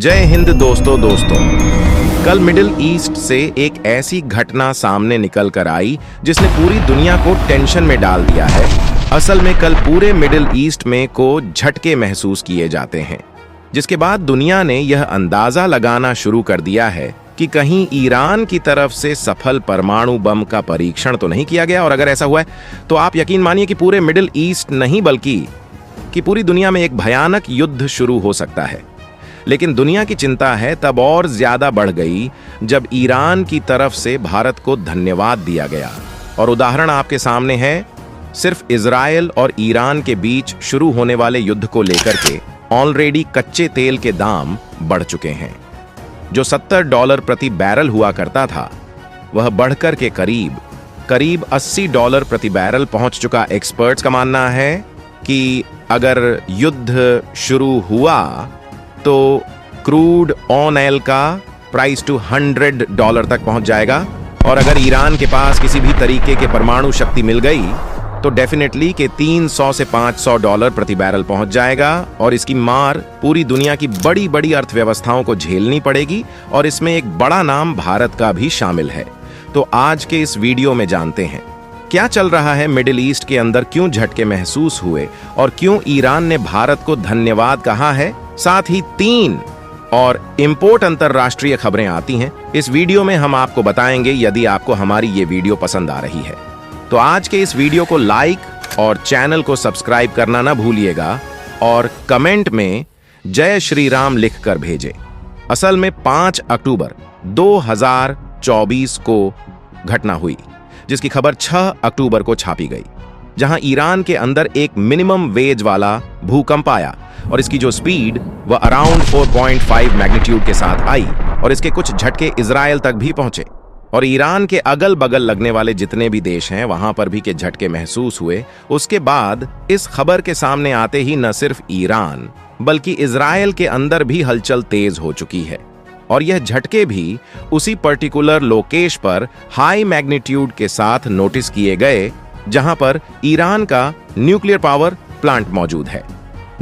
जय हिंद दोस्तों। कल मिडिल ईस्ट से एक ऐसी घटना सामने निकल कर आई जिसने पूरी दुनिया को टेंशन में डाल दिया है। असल में कल पूरे मिडिल ईस्ट में को झटके महसूस किए जाते हैं, जिसके बाद दुनिया ने यह अंदाजा लगाना शुरू कर दिया है कि कहीं ईरान की तरफ से सफल परमाणु बम का परीक्षण तो नहीं किया गया। और अगर ऐसा हुआ है तो आप यकीन मानिए कि पूरे मिडिल ईस्ट नहीं बल्कि पूरी दुनिया में एक भयानक युद्ध शुरू हो सकता है। लेकिन दुनिया की चिंता है तब और ज्यादा बढ़ गई जब ईरान की तरफ से भारत को धन्यवाद दिया गया। और उदाहरण आपके सामने है। सिर्फ इजराइल और ईरान के बीच शुरू होने वाले युद्ध को लेकर के ऑलरेडी कच्चे तेल के दाम बढ़ चुके हैं। जो $70 प्रति बैरल हुआ करता था वह बढ़कर के करीब $80 प्रति बैरल पहुंच चुका। एक्सपर्ट्स का मानना है कि अगर युद्ध शुरू हुआ तो क्रूड ऑयल का प्राइस टू $100 तक पहुंच जाएगा। और अगर ईरान के पास किसी भी तरीके के परमाणु शक्ति मिल गई तो डेफिनेटली के $300 से $500 प्रति बैरल पहुंच जाएगा। और इसकी मार पूरी दुनिया की बड़ी बड़ी अर्थव्यवस्थाओं को झेलनी पड़ेगी। और इसमें एक बड़ा नाम भारत का भी शामिल है। तो आज के इस वीडियो में जानते हैं क्या चल रहा है मिडिल ईस्ट के अंदर, क्यों झटके महसूस हुए और क्यों ईरान ने भारत को धन्यवाद कहा है। साथ ही 3 और इंपोर्ट अंतरराष्ट्रीय खबरें आती हैं। इस वीडियो में हम आपको बताएंगे यदि आपको हमारी ये वीडियो पसंद आ रही है तो आज के इस वीडियो को लाइक और चैनल को सब्सक्राइब करना ना भूलिएगा और कमेंट में जय श्री राम लिखकर भेजें। असल में 5 अक्टूबर 2024 को घटना हुई जिसकी खबर 6 अक्टूबर को छापी गई, जहां ईरान के अंदर एक मिनिमम वेज वाला भूकंप आया और इसकी जो स्पीड वह अराउंड 4.5 मैग्नीट्यूड के साथ आई और इसके कुछ झटके इजराइल तक भी पहुंचे। और ईरान के अगल बगल लगने वाले जितने भी देश हैं वहां पर भी के झटके महसूस हुए। उसके बाद इस खबर के सामने आते ही न सिर्फ ईरान बल्कि इजराइल के अंदर भी हलचल तेज हो चुकी है। और यह झटके भी उसी पर्टिकुलर लोकेश पर हाई मैग्नीट्यूड के साथ नोटिस किए गए जहां पर ईरान का न्यूक्लियर पावर प्लांट मौजूद है।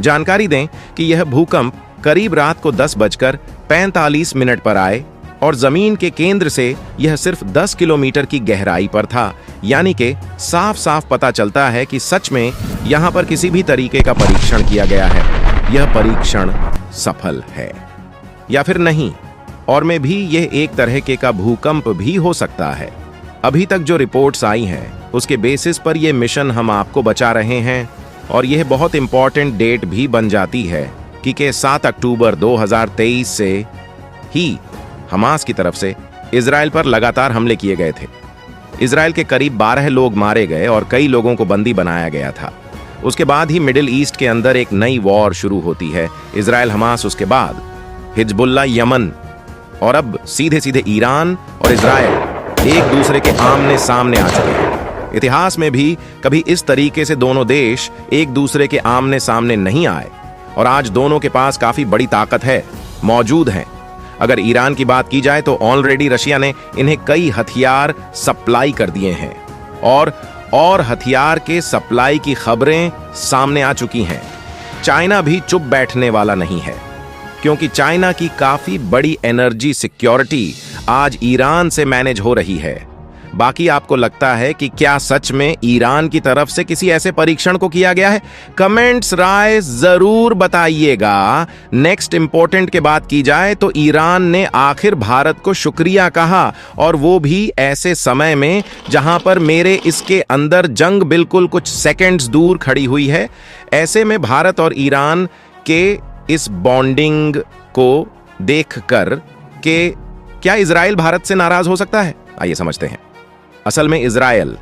जानकारी दें कि यह भूकंप करीब रात को 10:45 पर आए और जमीन के केंद्र से यह सिर्फ 10 किलोमीटर की गहराई पर था। यानी कि साफ साफ पता चलता है कि सच में यहां पर किसी भी तरीके का परीक्षण किया गया है। यह परीक्षण सफल है या फिर नहीं, और में भी यह एक तरह का भूकंप भी हो सकता है। अभी तक जो रिपोर्ट्स आई हैं उसके बेसिस पर यह मिशन हम आपको बचा रहे हैं। और यह बहुत इंपॉर्टेंट डेट भी बन जाती है कि 7 अक्टूबर 2023 से ही हमास की तरफ से इजराइल पर लगातार हमले किए गए थे। इजराइल के करीब 12 लोग मारे गए और कई लोगों को बंदी बनाया गया था। उसके बाद ही मिडिल ईस्ट के अंदर एक नई वॉर शुरू होती है, इजराइल हमास, उसके बाद हिजबुल्लाह यमन, और अब सीधे सीधे ईरान और इजराइल एक दूसरे के आमने सामने आ चुके हैं। इतिहास में भी कभी इस तरीके से दोनों देश एक दूसरे के आमने सामने नहीं आए और आज दोनों के पास काफी बड़ी ताकत है, मौजूद हैं। अगर ईरान की बात की जाए तो ऑलरेडी रशिया ने इन्हें कई हथियार सप्लाई कर दिए हैं और हथियार के सप्लाई की खबरें सामने आ चुकी हैं। चाइना भी चुप बैठने वाला नहीं है क्योंकि चाइना की काफी बड़ी एनर्जी सिक्योरिटी आज ईरान से मैनेज हो रही है। बाकी आपको लगता है कि क्या सच में ईरान की तरफ से किसी ऐसे परीक्षण को किया गया है? कमेंट्स राय जरूर बताइएगा। नेक्स्ट इंपॉर्टेंट के बात की जाए तो ईरान ने आखिर भारत को शुक्रिया कहा, और वो भी ऐसे समय में जहां पर मेरे इसके अंदर जंग बिल्कुल कुछ सेकंड्स दूर खड़ी हुई है। ऐसे में भारत और ईरान के इस बॉन्डिंग को देखकर के क्या इजराइल भारत से नाराज हो सकता है? आइए समझते हैं। असल में इजराइल,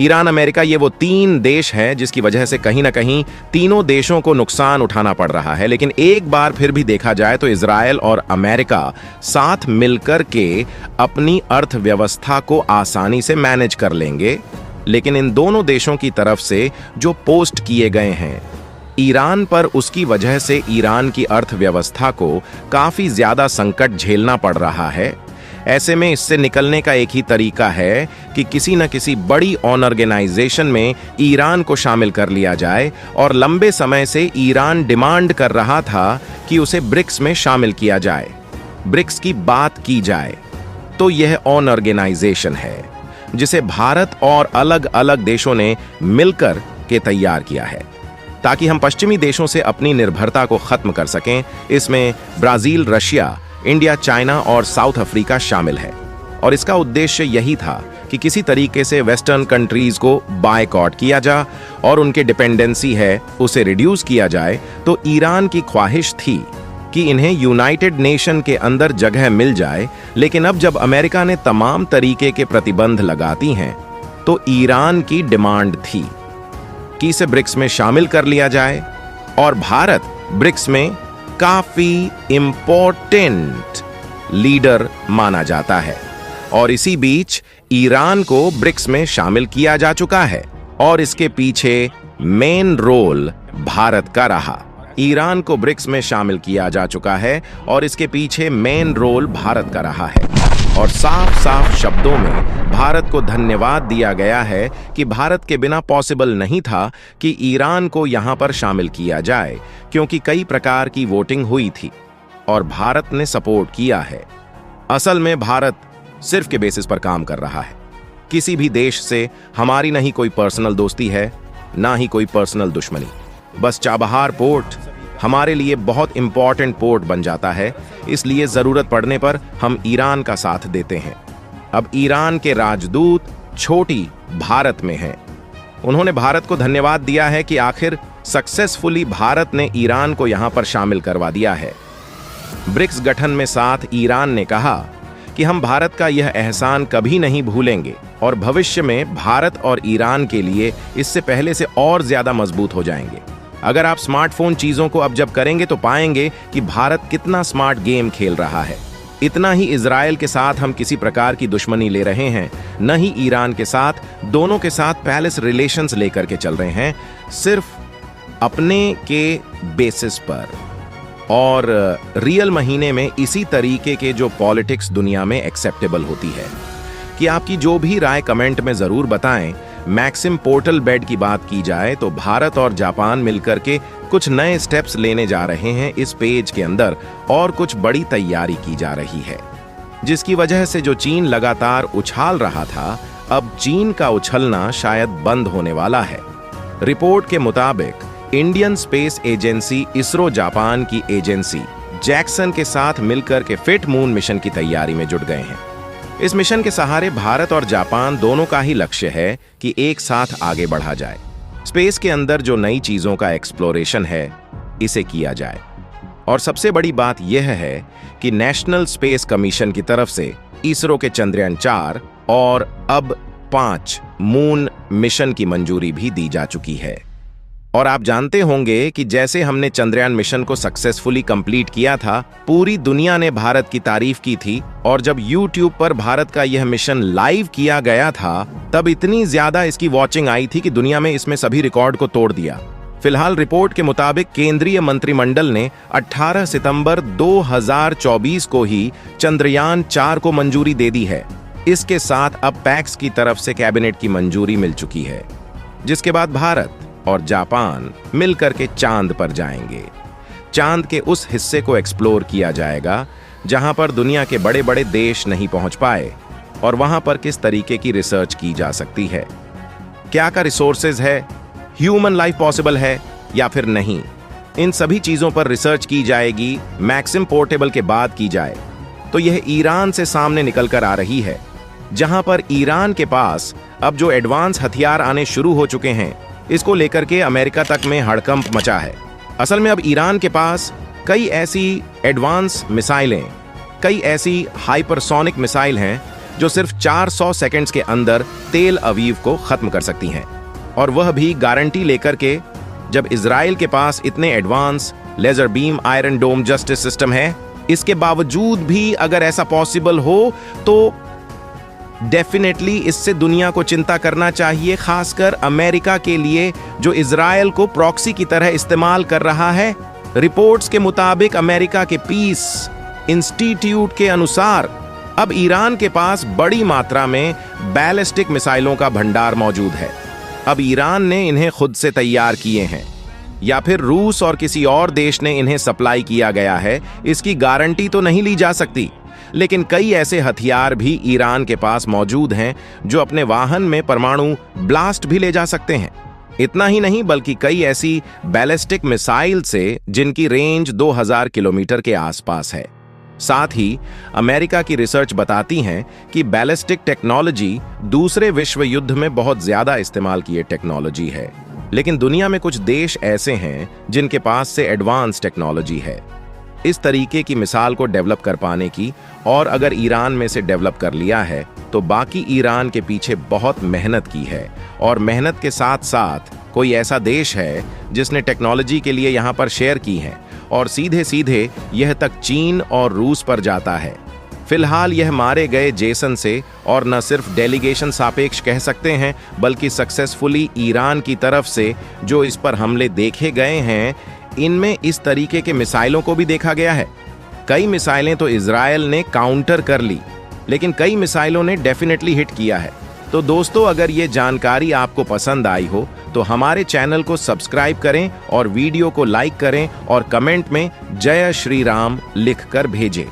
ईरान, अमेरिका, ये वो 3 देश हैं जिसकी वजह से कहीं ना कहीं तीनों देशों को नुकसान उठाना पड़ रहा है। लेकिन एक बार फिर भी देखा जाए तो इजराइल और अमेरिका साथ मिलकर के अपनी अर्थव्यवस्था को आसानी से मैनेज कर लेंगे। लेकिन इन दोनों देशों की तरफ से जो पोस्ट किए गए हैं ईरान पर, उसकी वजह से ईरान की अर्थव्यवस्था को काफी ज्यादा संकट झेलना पड़ रहा है। ऐसे में इससे निकलने का एक ही तरीका है कि किसी न किसी बड़ी ऑर्गेनाइजेशन में ईरान को शामिल कर लिया जाए, और लंबे समय से ईरान डिमांड कर रहा था कि उसे ब्रिक्स में शामिल किया जाए, ब्रिक्स की बात की जाए। तो यह ऑर्गेनाइजेशन है जिसे भारत और अलग अलग देशों ने मिलकर के तैयार किया है ताकि हम पश्चिमी देशों से अपनी निर्भरता को खत्म कर सकें। इसमें ब्राजील, रशिया, इंडिया, चाइना और साउथ अफ्रीका शामिल है, और इसका उद्देश्य यही था कि किसी तरीके से वेस्टर्न कंट्रीज को बायकॉट किया जा और उनके डिपेंडेंसी है उसे रिड्यूस किया जाए। तो ईरान की ख्वाहिश थी कि इन्हें यूनाइटेड नेशन के अंदर जगह मिल जाए, लेकिन अब जब अमेरिका ने तमाम तरीके के प्रतिबंध लगाती हैं तो ईरान की डिमांड थी कि इसे ब्रिक्स में शामिल कर लिया जाए, और भारत ब्रिक्स में काफी इंपॉर्टेंट लीडर माना जाता है। और इसी बीच ईरान को ब्रिक्स में शामिल किया जा चुका है, और इसके पीछे मेन रोल भारत का रहा। ईरान को ब्रिक्स में शामिल किया जा चुका है और इसके पीछे मेन रोल भारत का रहा है, और साफ साफ शब्दों में भारत को धन्यवाद दिया गया है कि भारत के बिना पॉसिबल नहीं था कि ईरान को यहां पर शामिल किया जाए, क्योंकि कई प्रकार की वोटिंग हुई थी और भारत ने सपोर्ट किया है। असल में भारत सिर्फ के बेसिस पर काम कर रहा है। किसी भी देश से हमारी नहीं कोई पर्सनल दोस्ती है, ना ही कोई पर्सनल दुश्मनी। बस चाबहार पोर्ट हमारे लिए बहुत इंपॉर्टेंट पोर्ट बन जाता है, इसलिए जरूरत पड़ने पर हम ईरान का साथ देते हैं। अब ईरान के राजदूत छोटी भारत में हैं। उन्होंने भारत को धन्यवाद दिया है कि आखिर सक्सेसफुली भारत ने ईरान को यहां पर शामिल करवा दिया है। ब्रिक्स गठन में साथ ईरान ने कहा कि हम भारत का यह एहसान कभी नहीं भूलेंगे, और भविष्य में भारत और ईरान के लिए इससे पहले से और ज्यादा मजबूत हो जाएंगे। अगर आप स्मार्टफोन चीजों को अब जब करेंगे तो पाएंगे कि भारत कितना स्मार्ट गेम खेल रहा है। इतना ही इजराइल के साथ हम किसी प्रकार की दुश्मनी ले रहे हैं, न ही ईरान के साथ। दोनों के साथ पैलेस रिलेशंस लेकर के चल रहे हैं, सिर्फ अपने के बेसिस पर। और रियल महीने में इसी तरीके के जो पॉलिटिक्स दुनिया में एक्सेप्टेबल होती है। कि आपकी जो भी राय कमेंट में जरूर बताएं। मैक्सिम पोर्टल बेड की बात की जाए तो भारत और जापान मिलकर के कुछ नए स्टेप्स लेने जा रहे हैं इस पेज के अंदर, और कुछ बड़ी तैयारी की जा रही है, जिसकी वजह से जो चीन लगातार उछाल रहा था, अब चीन का उछलना शायद बंद होने वाला है। रिपोर्ट के मुताबिक Indian space agency ISRO Japan की एजेंसी जैक्सन के साथ मिलकर के फिट मून मिशन की तैयारी में जुट गए हैं। इस मिशन के सहारे भारत और जापान दोनों का ही लक्ष्य है कि एक साथ आगे बढ़ा जाए। स्पेस के अंदर जो नई चीजों का एक्सप्लोरेशन है, इसे किया जाए। और सबसे बड़ी बात यह है कि नेशनल स्पेस कमीशन की तरफ से इसरो के चंद्रयान 4 और अब 5 मून मिशन की मंजूरी भी दी जा चुकी है। और आप जानते होंगे कि जैसे हमने चंद्रयान मिशन को सक्सेसफुली कंप्लीट किया था, पूरी दुनिया ने भारत की तारीफ की थी, और जब YouTube पर भारत का यह मिशन लाइव किया गया था, तब इतनी ज्यादा इसकी वॉचिंग आई थी कि दुनिया में इसमें सभी रिकॉर्ड को तोड़ दिया। फिलहाल रिपोर्ट के मुताबिक केंद्रीय मंत्रिमंडल ने 18 सितंबर 2024 को ही चंद्रयान 4 को मंजूरी दे दी है। इसके साथ अब पैक्स की तरफ से कैबिनेट की मंजूरी मिल चुकी है, जिसके बाद भारत और जापान मिलकर के चांद पर जाएंगे। चांद के उस हिस्से को एक्सप्लोर किया जाएगा जहां पर दुनिया के बड़े बड़े देश नहीं पहुंच पाए, और वहां पर किस तरीके की रिसर्च की जा सकती है, क्या का रिसोर्सेज है, ह्यूमन लाइफ पॉसिबल है या फिर नहीं, इन सभी चीजों पर रिसर्च की जाएगी। मैक्सिम पोर्टेबल के बाद की जाए तो यह ईरान से सामने निकल कर आ रही है, जहां पर ईरान के पास अब जो एडवांस हथियार आने शुरू हो चुके हैं, इसको लेकर के अमेरिका तक में हड़कंप मचा है। असल में अब ईरान के पास कई ऐसी एडवांस मिसाइलें, कई ऐसी हाइपरसोनिक मिसाइल हैं जो सिर्फ 400 सेकंड्स के अंदर तेल अवीव को खत्म कर सकती हैं, और वह भी गारंटी लेकर के, जब इजराइल के पास इतने एडवांस लेजर बीम आयरन डोम जस्टिस सिस्टम है। इसके बावजूद भी अगर ऐसा पॉसिबल हो तो डेफिनेटली इससे दुनिया को चिंता करना चाहिए, खासकर अमेरिका के लिए जो इजराइल को प्रॉक्सी की तरह इस्तेमाल कर रहा है। रिपोर्ट्स के मुताबिक अमेरिका के पीस इंस्टीट्यूट के अनुसार अब ईरान के पास बड़ी मात्रा में बैलिस्टिक मिसाइलों का भंडार मौजूद है। अब ईरान ने इन्हें खुद से तैयार किए हैं या फिर रूस और किसी और देश ने इन्हें सप्लाई किया गया है, इसकी गारंटी तो नहीं ली जा सकती। लेकिन कई ऐसे हथियार भी ईरान के पास मौजूद हैं जो अपने वाहन में परमाणु ब्लास्ट भी ले जा सकते हैं। इतना ही नहीं, बल्कि कई ऐसी बैलिस्टिक मिसाइल से जिनकी रेंज 2000 किलोमीटर के आसपास है। साथ ही अमेरिका की रिसर्च बताती हैं कि बैलिस्टिक टेक्नोलॉजी दूसरे विश्व युद्ध में बहुत ज्यादा इस्तेमाल की टेक्नोलॉजी है। लेकिन दुनिया में कुछ देश ऐसे हैं जिनके पास से एडवांस टेक्नोलॉजी है इस तरीके की मिसाल को डेवलप कर पाने की, और अगर ईरान में से डेवलप कर लिया है तो बाकी ईरान के पीछे बहुत मेहनत की है, और मेहनत के साथ साथ कोई ऐसा देश है जिसने टेक्नोलॉजी के लिए यहाँ पर शेयर की है, और सीधे सीधे यह तक चीन और रूस पर जाता है। फिलहाल यह मारे गए जेसन से और न सिर्फ डेलीगेशन सापेक्ष कह सकते हैं, बल्कि सक्सेसफुली ईरान की तरफ से जो इस पर हमले देखे गए हैं, इनमें इस तरीके के मिसाइलों को भी देखा गया है। कई मिसाइलें तो इजराइल ने काउंटर कर ली, लेकिन कई मिसाइलों ने डेफिनेटली हिट किया है। तो दोस्तों, अगर ये जानकारी आपको पसंद आई हो तो हमारे चैनल को सब्सक्राइब करें और वीडियो को लाइक करें और कमेंट में जय श्री राम लिखकर भेजें।